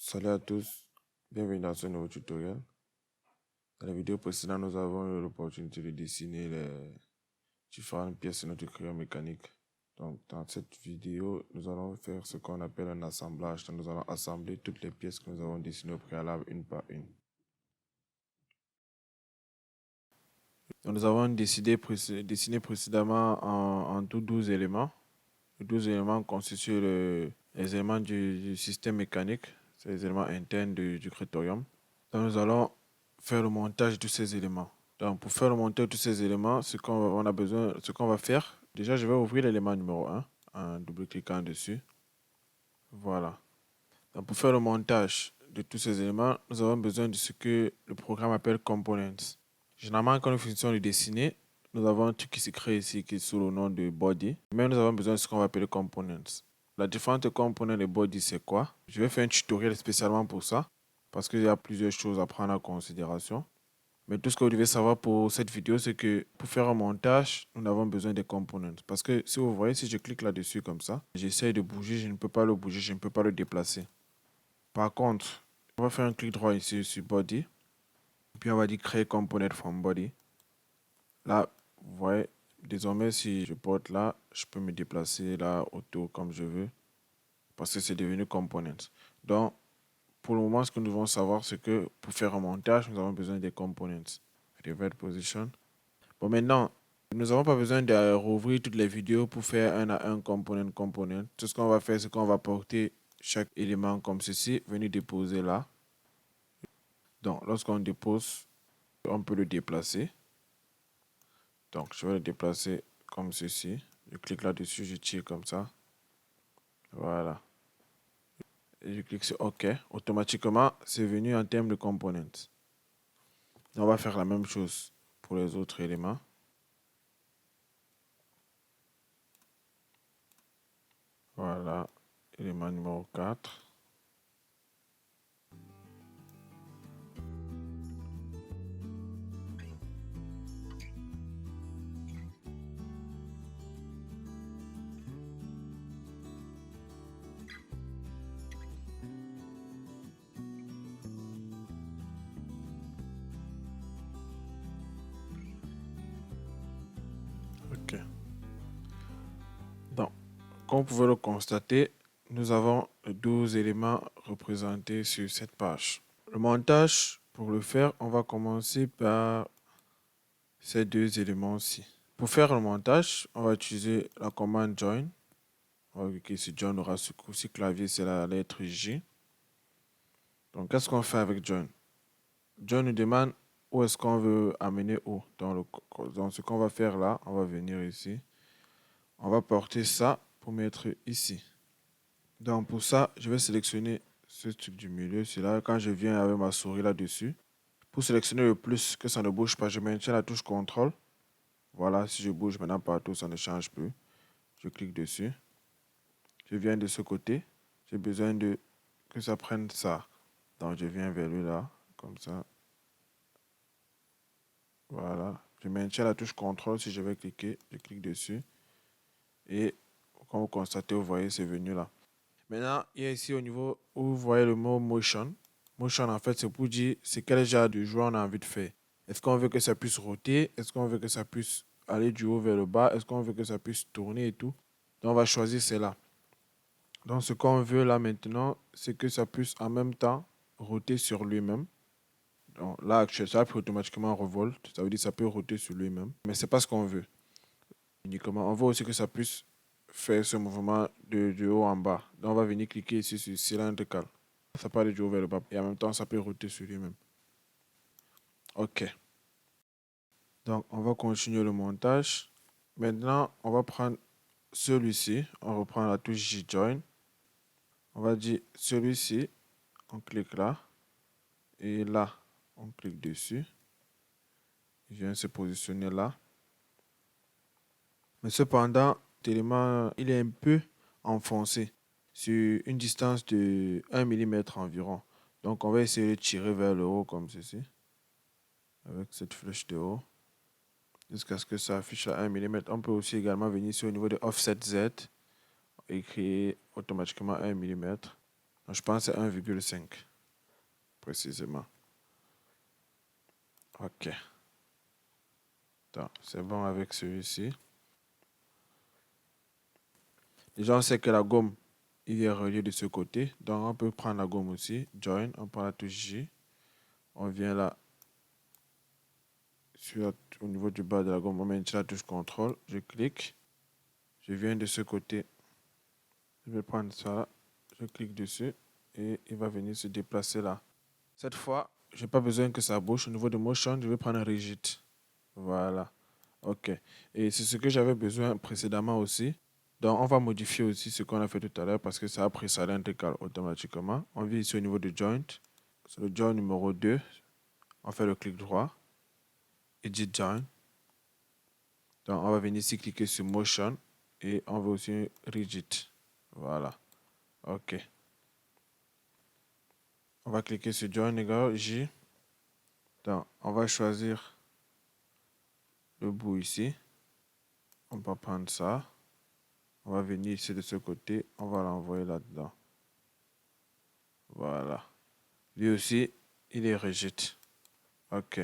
Salut à tous, bienvenue dans ce nouveau tutoriel. Dans la vidéo précédente, nous avons eu l'opportunité de dessiner les différentes pièces de notre crayon mécanique. Donc, dans cette vidéo, nous allons faire ce qu'on appelle un assemblage. Donc, nous allons assembler toutes les pièces que nous avons dessinées au préalable une par une. Donc, nous avons dessiné précédemment en tout 12 éléments. Les 12 éléments constituent les éléments du système mécanique, c'est les éléments internes du crayon. Donc, nous allons faire le montage de tous ces éléments. Donc, pour faire le montage de tous ces éléments, ce qu'on va faire, déjà, je vais ouvrir l'élément numéro 1 en double-cliquant dessus. Voilà. Donc, pour faire le montage de tous ces éléments, nous avons besoin de ce que le programme appelle Components. Généralement, quand nous finissons de dessiner, nous avons un truc qui se crée ici qui est sous le nom de Body. Mais nous avons besoin de ce qu'on va appeler Components. La différence de Components et Body, c'est quoi? Je vais faire un tutoriel spécialement pour ça, parce qu'il y a plusieurs choses à prendre en considération. Mais tout ce que vous devez savoir pour cette vidéo, c'est que pour faire un montage, nous avons besoin des components. Parce que si vous voyez, si je clique là-dessus comme ça, j'essaie de bouger, je ne peux pas le bouger, je ne peux pas le déplacer. Par contre, on va faire un clic droit ici sur Body. Puis on va dire créer component from Body. Là, vous voyez, désormais, si je porte là, je peux me déplacer là autour comme je veux. Parce que c'est devenu component. Donc, pour le moment, ce que nous devons savoir, c'est que pour faire un montage, nous avons besoin des components. Revert position. Bon, maintenant, nous n'avons pas besoin de rouvrir toutes les vidéos pour faire un à un component. Tout ce qu'on va faire, c'est qu'on va porter chaque élément comme ceci, venir déposer là. Donc, lorsqu'on dépose, on peut le déplacer. Donc, je vais le déplacer comme ceci. Je clique là-dessus, je tire comme ça. Voilà. Et je clique sur OK. Automatiquement, c'est venu en termes de components. On va faire la même chose pour les autres éléments. Voilà, élément numéro 4. OK. Donc, comme vous pouvez le constater, nous avons 12 éléments représentés sur cette page. Le montage, pour le faire, on va commencer par ces deux éléments-ci. Pour faire le montage, on va utiliser la commande Join. On va cliquer sur Join, on aura ce coup-ci clavier, c'est la lettre J. Donc, qu'est-ce qu'on fait avec Join? Join nous demande où est-ce qu'on veut amener où. Donc, ce qu'on va faire là, on va venir ici. On va porter ça pour mettre ici. Donc, pour ça, je vais sélectionner ce truc du milieu. C'est là, quand je viens avec ma souris là-dessus. Pour sélectionner le plus, que ça ne bouge pas, je maintiens la touche CTRL. Voilà, si je bouge maintenant partout, ça ne change plus. Je clique dessus. Je viens de ce côté. J'ai besoin que ça prenne ça. Donc, je viens vers lui là, comme ça. Voilà. Je maintiens la touche CTRL si je vais cliquer. Je clique dessus. Et comme vous constatez, vous voyez, c'est venu là. Maintenant, il y a ici au niveau où vous voyez le mot motion. Motion, en fait, c'est pour dire c'est quel genre de joueur on a envie de faire. Est-ce qu'on veut que ça puisse roter? Est-ce qu'on veut que ça puisse aller du haut vers le bas? Est-ce qu'on veut que ça puisse tourner et tout? Donc, on va choisir cela. Donc, ce qu'on veut là maintenant, c'est que ça puisse en même temps roter sur lui-même. Donc, là, actuellement, ça peut automatiquement revolt. Ça veut dire que ça peut roter sur lui-même. Mais ce n'est pas ce qu'on veut. Uniquement, on veut aussi que ça puisse faire ce mouvement de haut en bas. Donc, on va venir cliquer ici sur cylindrical. Ça peut aller du haut vers le bas. Et en même temps, ça peut roter sur lui-même. OK. Donc, on va continuer le montage. Maintenant, on va prendre celui-ci. On reprend la touche J-Join. On va dire celui-ci. On clique là. Et là, on clique dessus. Il vient se positionner là. Mais cependant, l'élément, il est un peu enfoncé sur une distance de 1 mm environ. Donc, on va essayer de tirer vers le haut comme ceci. Avec cette flèche de haut. Jusqu'à ce que ça affiche à 1 mm. On peut aussi également venir ici au niveau de Offset Z et créer automatiquement 1 mm. Donc, je pense que c'est 1,5 précisément. Ok. C'est bon avec celui-ci. Déjà, on sait que la gomme, il est relié de ce côté. Donc, on peut prendre la gomme aussi. Join, on prend la touche J. On vient là, au niveau du bas de la gomme, on met la touche CTRL. Je clique. Je viens de ce côté. Je vais prendre ça là. Je clique dessus et il va venir se déplacer là. Cette fois, je n'ai pas besoin que ça bouge. Au niveau de Motion, je vais prendre Rigid. Voilà. OK. Et c'est ce que j'avais besoin précédemment aussi. Donc, on va modifier aussi ce qu'on a fait tout à l'heure parce que ça a pris ça l'intégrale automatiquement. On vient ici au niveau de Joint. C'est le Joint numéro 2. On fait le clic droit. Edit Joint. Donc, on va venir ici cliquer sur Motion et on va aussi Rigid. Voilà. OK. On va cliquer sur Join égal J. Donc, on va choisir le bout ici. On va prendre ça. On va venir ici de ce côté. On va l'envoyer là-dedans. Voilà. Lui aussi, il est rigide. OK.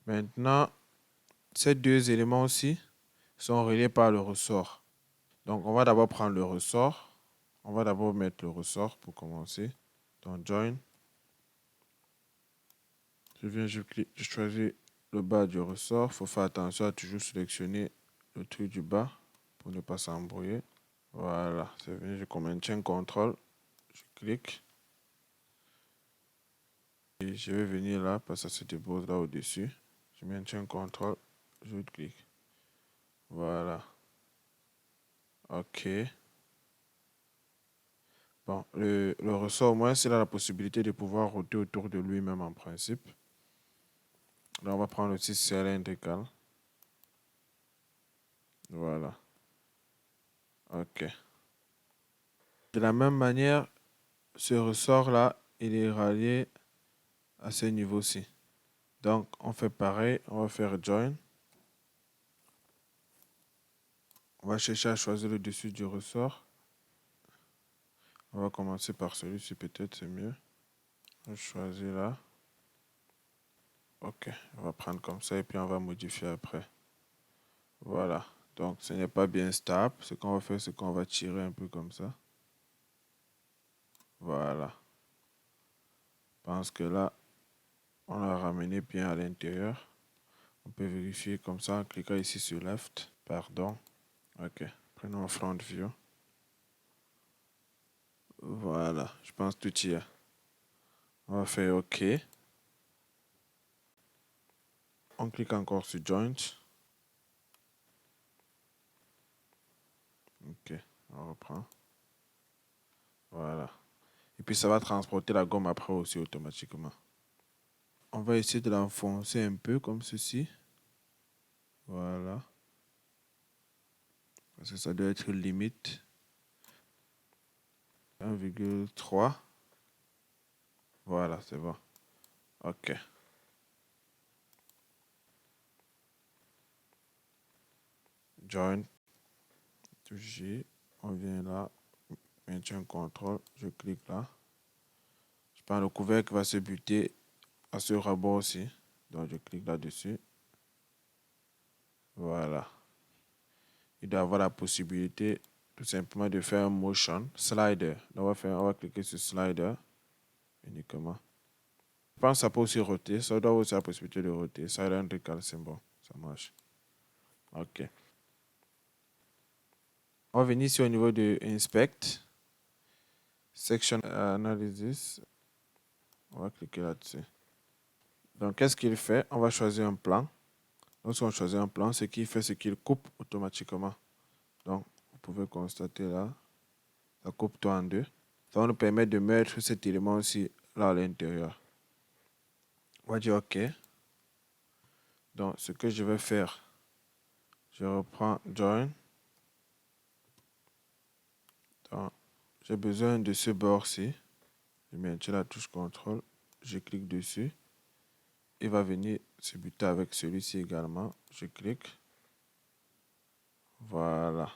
Maintenant, ces deux éléments aussi sont reliés par le ressort. Donc, on va d'abord prendre le ressort. On va d'abord mettre le ressort pour commencer. Donc, Join. Je choisis le bas du ressort. Il faut faire attention à toujours sélectionner le truc du bas pour ne pas s'embrouiller. Voilà, c'est venu. Je maintiens CTRL. Je clique. Et je vais venir là parce que ça se dépose là au-dessus. Je maintiens CTRL. Je clique. Voilà. OK. Bon, le ressort, au moins, il a la possibilité de pouvoir roter autour de lui-même en principe. Là, on va prendre aussi cylindrical. Voilà. OK. De la même manière, ce ressort-là, il est rallié à ce niveau-ci. Donc, on fait pareil. On va faire Join. On va chercher à choisir le dessus du ressort. On va commencer par celui-ci, peut-être, c'est mieux. Je choisis là. OK, on va prendre comme ça et puis on va modifier après. Voilà, donc ce n'est pas bien stable. Ce qu'on va faire, c'est qu'on va tirer un peu comme ça. Voilà. Je pense que là, on l'a ramené bien à l'intérieur. On peut vérifier comme ça en cliquant ici sur Left. Pardon. OK, prenons Front View. Voilà, je pense que tout y est. On va faire OK. On clique encore sur Joint. OK, on reprend. Voilà. Et puis ça va transporter la gomme après aussi automatiquement. On va essayer de l'enfoncer un peu comme ceci. Voilà. Parce que ça doit être limite. 1,3. Voilà, c'est bon. OK. Join. Toucher. On vient là. Maintien contrôle. Je clique là. Je prends le couvercle qui va se buter à ce rebord aussi. Donc je clique là-dessus. Voilà. Il doit avoir la possibilité tout simplement de faire un motion slider. Donc on va cliquer sur slider uniquement. Je pense que ça peut aussi roter. Ça doit aussi avoir la possibilité de roter. Ça a c'est bon. Ça marche. OK. On va venir ici au niveau de Inspect. Section Analysis. On va cliquer là-dessus. Donc, qu'est-ce qu'il fait? On va choisir un plan. Lorsqu'on choisit un plan, ce qu'il fait, c'est qu'il coupe automatiquement. Donc, vous pouvez constater là, ça coupe tout en deux. Ça va nous permettre de mettre cet élément aussi là à l'intérieur. On va dire OK. Donc, ce que je vais faire, je reprends Join. Donc, j'ai besoin de ce bord-ci. Je maintiens la touche CTRL. Je clique dessus. Il va venir se buter avec celui-ci également. Je clique. Voilà.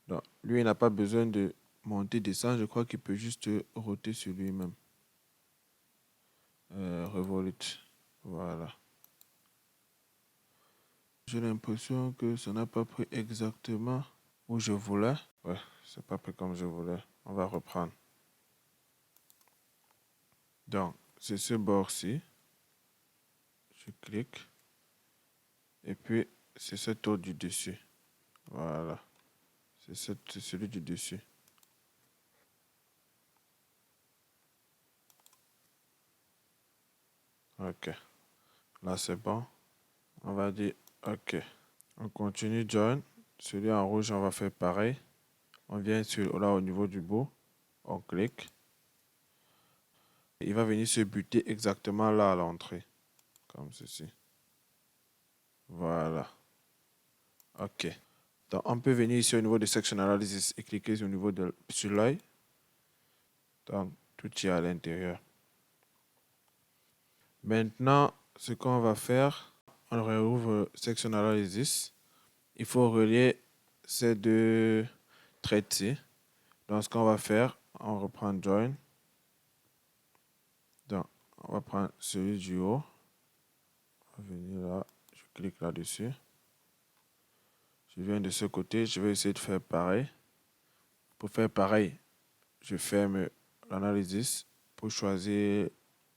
Donc, lui, il n'a pas besoin de monter, descendre, je crois qu'il peut juste roter sur lui-même. Revolute. Voilà. J'ai l'impression que ça n'a pas pris exactement où je voulais. Ouais, c'est pas pris comme je voulais. On va reprendre. Donc, c'est ce bord-ci. Je clique. Et puis, c'est cet autre du dessus. Voilà. C'est celui du dessus. Ok. Là, c'est bon. On va dire OK. On continue join. Celui en rouge, on va faire pareil. On vient là au niveau du bout. On clique. Il va venir se buter exactement là à l'entrée. Comme ceci. Voilà. OK. Donc, on peut venir ici au niveau de Section Analysis et cliquer sur l'œil. Donc, tout y est à l'intérieur. Maintenant, ce qu'on va faire, on réouvre Section Analysis. Il faut relier ces deux traits-ci. Donc, ce qu'on va faire, on reprend Join. Donc, on va prendre celui du haut. On va venir là, je clique là-dessus. Je viens de ce côté, je vais essayer de faire pareil. Pour faire pareil, je ferme l'analysis pour choisir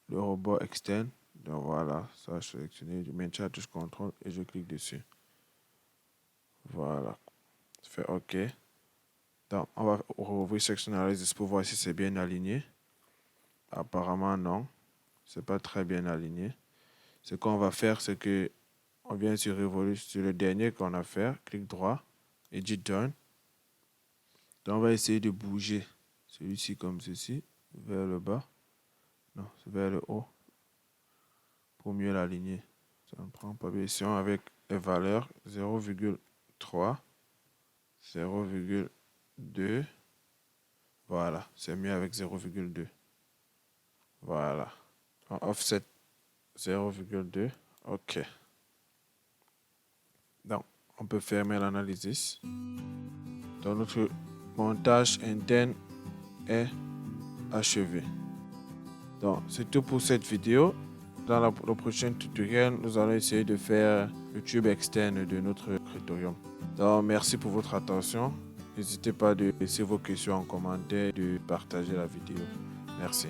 le robot externe. Donc voilà, ça je sélectionne, je maintiens la touche CTRL et je clique dessus. Voilà, je fais OK. Donc, on va rouvrir Section Analysis pour voir si c'est bien aligné. Apparemment non, c'est pas très bien aligné. Ce qu'on va faire, c'est que on vient sur Revolute, sur le dernier qu'on a fait, clic droit, Edit Done. Donc on va essayer de bouger celui-ci comme ceci, vers le bas. Non, c'est vers le haut, pour mieux l'aligner. Ça ne prend pas bien. Ici, avec les valeurs 0,3, 0,2. Voilà, c'est mieux avec 0,2. Voilà. En offset 0,2. OK. Donc, on peut fermer l'analysis. Donc, notre montage interne est achevé. Donc, c'est tout pour cette vidéo. Dans le prochain tutoriel, nous allons essayer de faire le tube externe de notre cryptorium. Donc, merci pour votre attention. N'hésitez pas à laisser vos questions en commentaire et de partager la vidéo. Merci.